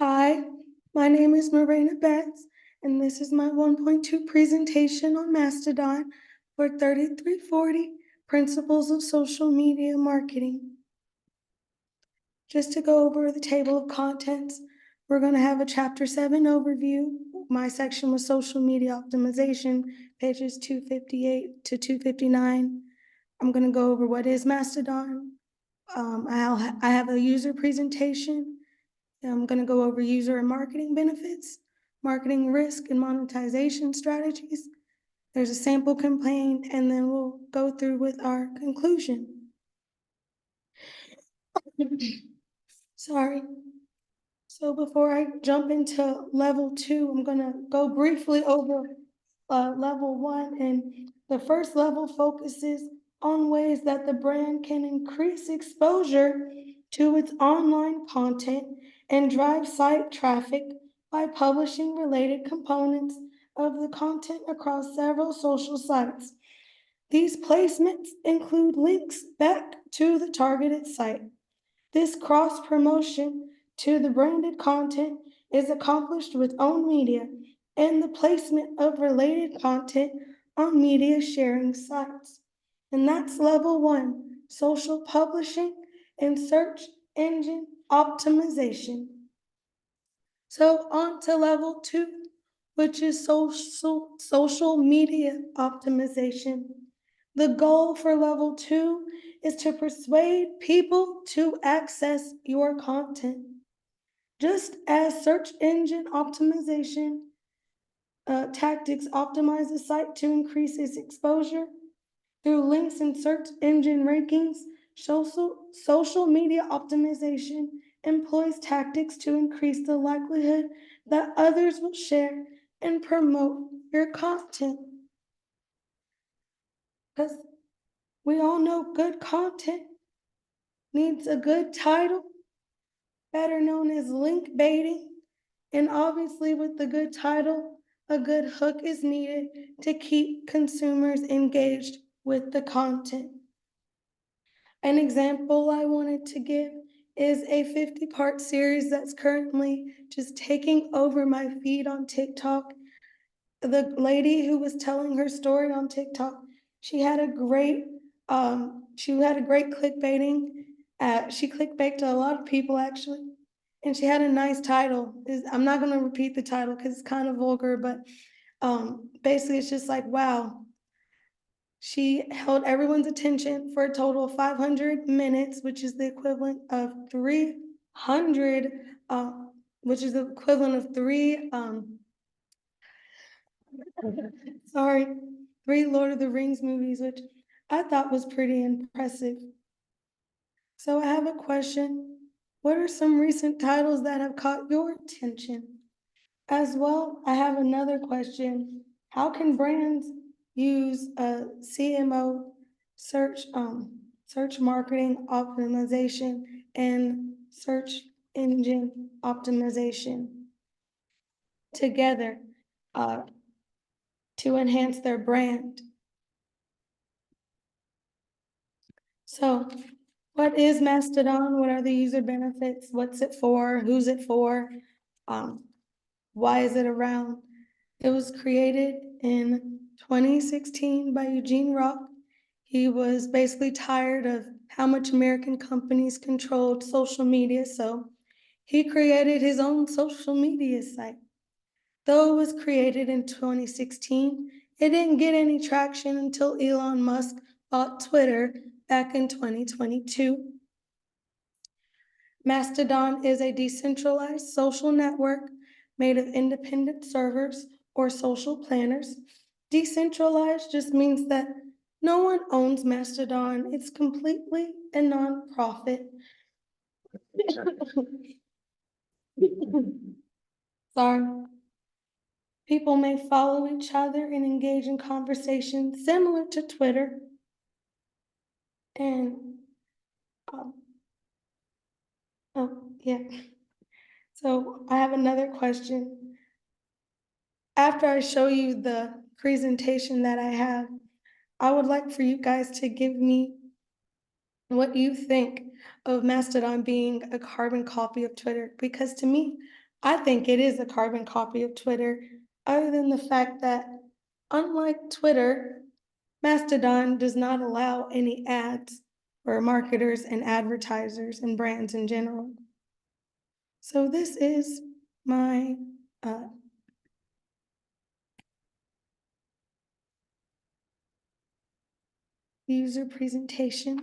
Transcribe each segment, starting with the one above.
Hi, my name is Marina Betts, and this is my 1.2 presentation on Mastodon for 3340 Principles of Social Media Marketing. Just to go over the table of contents, we're going to have a Chapter 7 overview. My section was Social Media Optimization, pages 258 to 259. I'm going to go over what is Mastodon. I have a user presentation. I'm going to go over user and marketing benefits, marketing risk and monetization strategies. There's a sample campaign, and then we'll go through with our conclusion. Sorry. So before I jump into level 2, I'm going to go briefly over level 1. And the first level focuses on ways that the brand can increase exposure to its online content and drive site traffic by publishing related components of the content across several social sites. These placements include links back to the targeted site. This cross-promotion to the branded content is accomplished with owned media and the placement of related content on media sharing sites. And that's level 1, social publishing and search engine optimization. So on to level 2, which is social media optimization. The goal for level 2 is to persuade people to access your content. Just as search engine optimization tactics optimize the site to increase its exposure through links and search engine rankings, social media optimization employs tactics to increase the likelihood that others will share and promote your content. Because we all know good content needs a good title, better known as link baiting. And obviously, with the good title, a good hook is needed to keep consumers engaged with the content. An example I wanted to give is a 50-part series that's currently just taking over my feed on TikTok. The lady who was telling her story on TikTok, she had a great clickbaiting. She clickbaited a lot of people actually, and she had a nice title. I'm not going to repeat the title because it's kind of vulgar, but basically it's just like, wow. She held everyone's attention for a total of 500 minutes, which is the equivalent of 300, which is the equivalent of three Lord of the Rings movies, which I thought was pretty impressive. So I have a question. What are some recent titles that have caught your attention? As well, I have another question. How can brands use a CMO search marketing optimization and search engine optimization together to enhance their brand? So, what is Mastodon? What are the user benefits? What's it for? Who's it for? Why is it around? It was created in 2016 by Eugene Rock. He was basically tired of how much American companies controlled social media, so he created his own social media site. Though it was created in 2016, it didn't get any traction until Elon Musk bought Twitter back in 2022. Mastodon is a decentralized social network made of independent servers or social planners. Decentralized just means that no one owns Mastodon. It's completely a nonprofit. Sorry. People may follow each other and engage in conversations similar to Twitter. And, yeah. So I have another question. After I show you the presentation that I have, I would like for you guys to give me what you think of Mastodon being a carbon copy of Twitter, because to me, I think it is a carbon copy of Twitter, other than the fact that, unlike Twitter, Mastodon does not allow any ads for marketers and advertisers and brands in general. So this is my user presentation.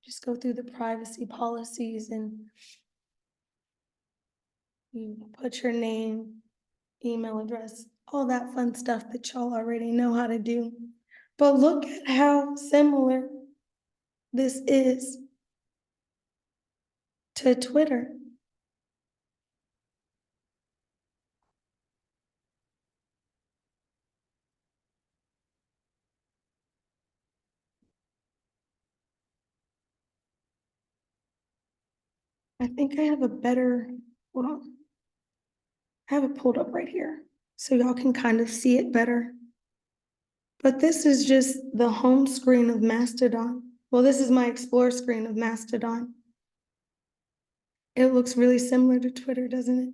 Just go through the privacy policies and you put your name, email address, all that fun stuff that y'all already know how to do. But look at how similar this is to Twitter. I think I have a better, hold on. I have it pulled up right here so y'all can kind of see it better. But this is just the home screen of Mastodon. Well, this is my explore screen of Mastodon. It looks really similar to Twitter, doesn't it?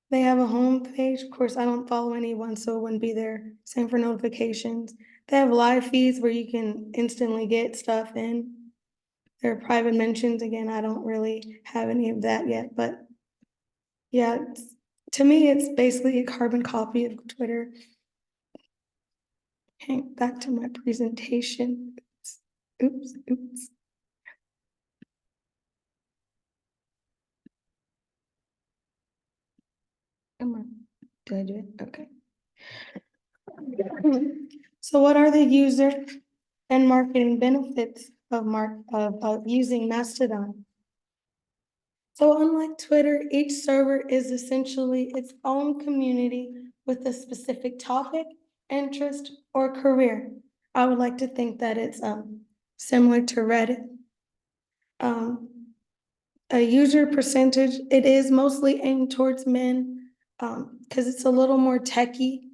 They have a home page. Of course, I don't follow anyone, so it wouldn't be there. Same for notifications. They have live feeds where you can instantly get stuff in. There are private mentions. Again, I don't really have any of that yet, but yeah, to me, it's basically a carbon copy of Twitter. Okay, back to my presentation. Oops. Come on, did I do it? Okay. So what are the user and marketing benefits of using Mastodon? So unlike Twitter, each server is essentially its own community with a specific topic, interest, or career. I would like to think that it's similar to Reddit. A user percentage, it is mostly aimed towards men because it's a little more techy.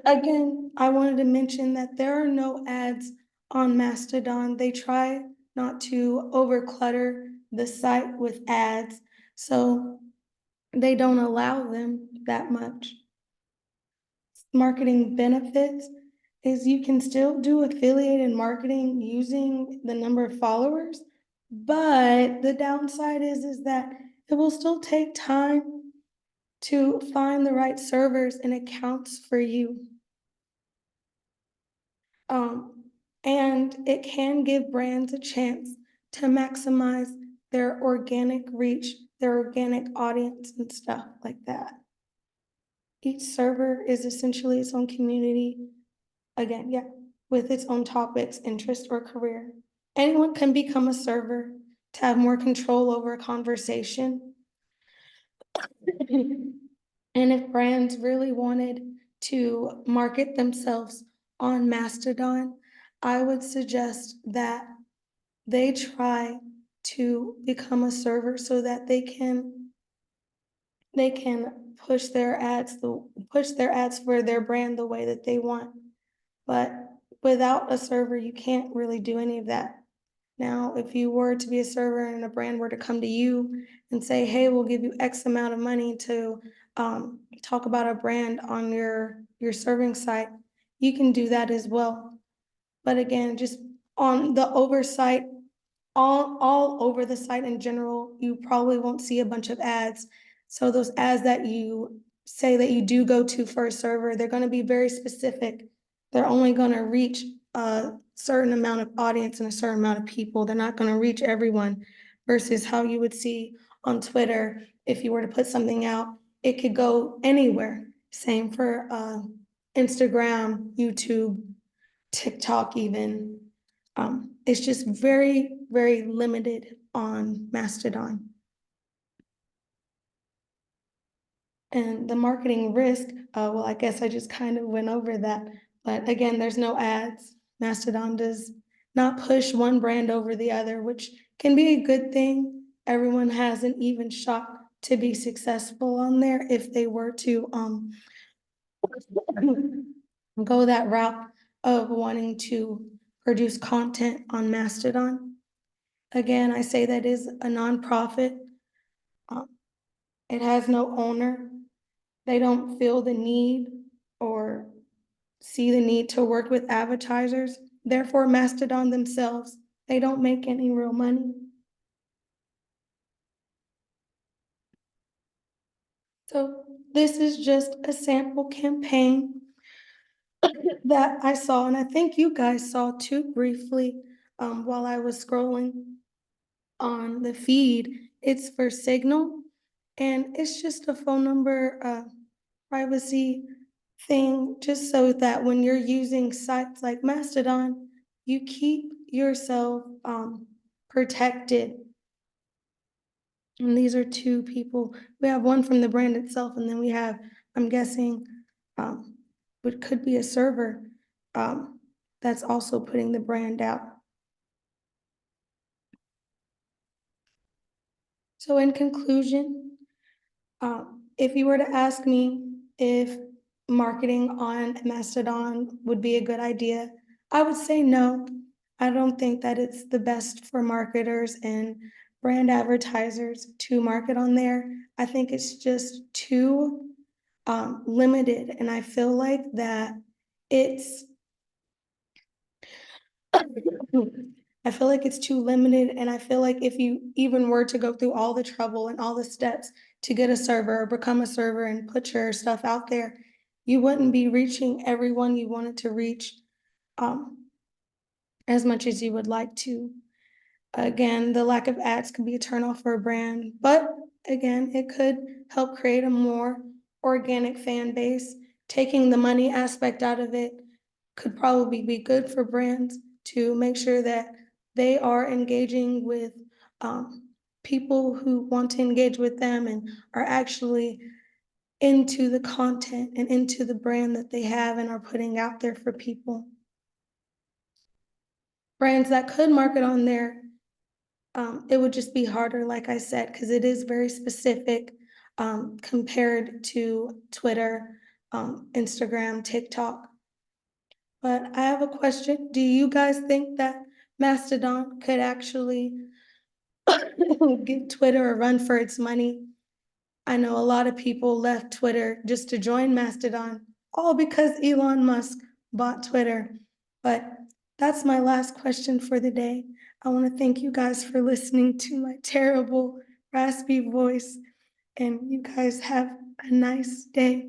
Again, I wanted to mention that there are no ads on Mastodon. They try not to overclutter the site with ads, so they don't allow them that much. Marketing benefits is you can still do affiliated marketing using the number of followers, but the downside is that it will still take time to find the right servers and accounts for you. And it can give brands a chance to maximize their organic reach, their organic audience and stuff like that. Each server is essentially its own community. Again, yeah, with its own topics, interest, or career. Anyone can become a server to have more control over a conversation. And if brands really wanted to market themselves on Mastodon, I would suggest that they try to become a server so that they can push their ads for their brand the way that they want. But without a server, you can't really do any of that. Now, if you were to be a server and a brand were to come to you and say, hey, we'll give you X amount of money to talk about a brand on your serving site, you can do that as well. But again, just on the oversight, all over the site in general, you probably won't see a bunch of ads. So those ads that you say that you do go to for a server, they're going to be very specific. They're only going to reach a certain amount of audience and a certain amount of people. They're not going to reach everyone versus how you would see on Twitter. If you were to put something out, it could go anywhere. Same for Instagram, YouTube, TikTok even. It's just very, very limited on Mastodon. And the marketing risk, well, I guess I just kind of went over that. But again, there's no ads. Mastodon does not push one brand over the other, which can be a good thing. Everyone has an even shot to be successful on there if they were to go that route of wanting to produce content on Mastodon. Again, I say that is a nonprofit. Um, it has no owner. They don't feel the need or see the need to work with advertisers. Therefore, Mastodon themselves, they don't make any real money. So this is just a sample campaign that I saw, and I think you guys saw too briefly while I was scrolling on the feed. It's for Signal, and it's just a phone number privacy thing, just so that when you're using sites like Mastodon, you keep yourself protected. And these are two people. We have one from the brand itself, and then we have, I'm guessing, what could be a server that's also putting the brand out. So in conclusion, if you were to ask me if marketing on Mastodon would be a good idea, I would say no. I don't think that it's the best for marketers and brand advertisers to market on there. I think it's just too limited, and I feel like that it's I feel like it's too limited, and I feel like if you even were to go through all the trouble and all the steps to get a server or become a server and put your stuff out there, you wouldn't be reaching everyone you wanted to reach as much as you would like to. Again, the lack of ads could be a turnoff for a brand, but again, it could help create a more organic fan base. Taking the money aspect out of it could probably be good for brands to make sure that they are engaging with people who want to engage with them and are actually into the content and into the brand that they have and are putting out there for people. Brands that could market on there, it would just be harder, like I said, because it is very specific compared to Twitter, Instagram, TikTok. But I have a question. Do you guys think that Mastodon could actually give Twitter a run for its money? I know a lot of people left Twitter just to join Mastodon, all because Elon Musk bought Twitter. But that's my last question for the day. I want to thank you guys for listening to my terrible, raspy voice, and you guys have a nice day.